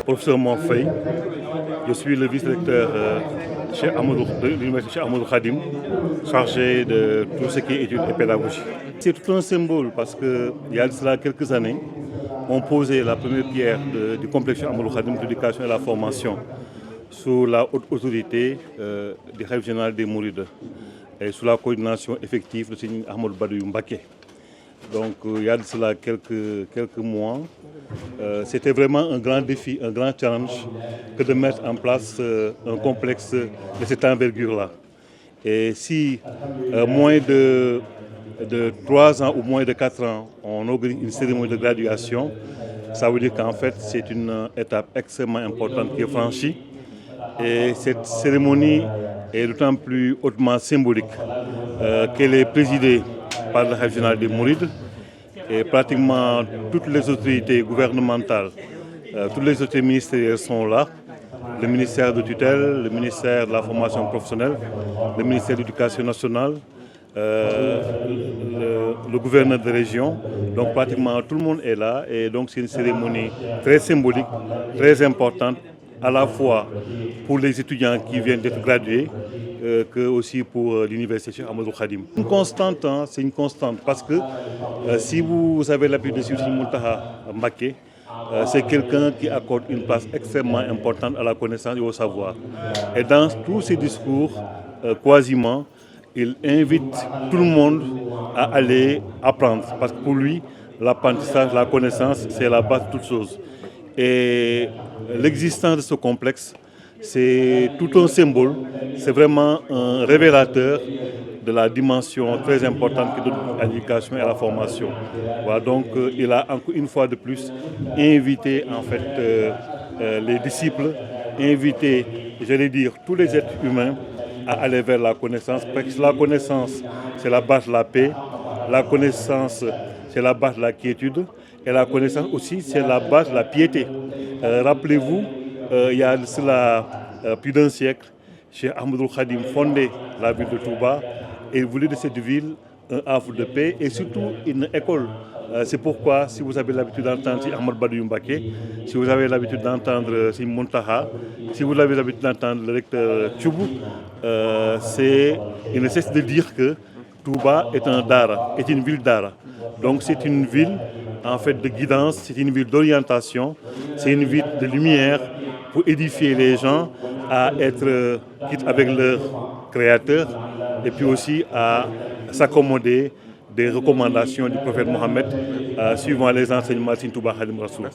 professeur Morfei. Je suis le vice-recteur de l'université Cheikh Ahmadou Khadim, chargé de tout ce qui est études et pédagogie. C'est tout un symbole parce qu'il y a de cela quelques années, on posait la première pierre du complexe Cheikh Ahmadou Khadim d'éducation et de la formation sous la haute autorité du Khalife général des Mourides et sous la coordination effective de Seigneur Ahmadou Badawi Mbacké. Donc il y a de cela quelques mois, c'était vraiment un grand défi, un grand challenge que de mettre en place un complexe de cette envergure-là. Et si moins de 3 ans ou moins de 4 ans, on organise une cérémonie de graduation, ça veut dire qu'en fait c'est une étape extrêmement importante qui est franchie. Et cette cérémonie est d'autant plus hautement symbolique qu'elle est présidée par le Khalife général des Mourides et pratiquement toutes les autorités gouvernementales, toutes les autorités ministérielles sont là. Le ministère de tutelle, le ministère de la formation professionnelle, le ministère de l'éducation nationale, le gouverneur de région. Donc pratiquement tout le monde est là et donc c'est une cérémonie très symbolique, très importante, à la fois pour les étudiants qui viennent d'être gradués, que aussi pour l'université Cheikh Ahmadou Khadim. Une constante, c'est une constante parce que si vous avez l'habitude de suivre Serigne Mountakha Mbacké, c'est quelqu'un qui accorde une place extrêmement importante à la connaissance et au savoir. Et dans tous ses discours, quasiment, il invite tout le monde à aller apprendre parce que pour lui, l'apprentissage, la connaissance, c'est la base de toute chose. Et l'existence de ce complexe, c'est tout un symbole, c'est vraiment un révélateur de la dimension très importante que donne à l'éducation et à la formation. Voilà, donc il a encore une fois de plus invité en fait les disciples, invité, j'allais dire, tous les êtres humains à aller vers la connaissance, parce que la connaissance, c'est la base de la paix, la connaissance, c'est la base de la quiétude, et la connaissance aussi, c'est la base de la piété. Rappelez-vous, il y a de cela plus d'un siècle, Cheikh Ahmadou Khadim fondait la ville de Touba et il voulait de cette ville un havre de paix et surtout une école. C'est pourquoi, si vous avez l'habitude d'entendre Ahmadou Badawi Mbacké, si vous avez l'habitude d'entendre Serigne Mountakha, si vous avez l'habitude d'entendre le recteur Thioub, il ne cesse de dire que Touba est un Dara, est une ville Dara. Donc c'est une ville en fait de guidance, c'est une ville d'orientation, c'est une ville de lumière pour édifier les gens à être quitte avec leur créateur et puis aussi à s'accommoder des recommandations du prophète Mohammed suivant les enseignements de Serigne Touba Khadim Rassoul.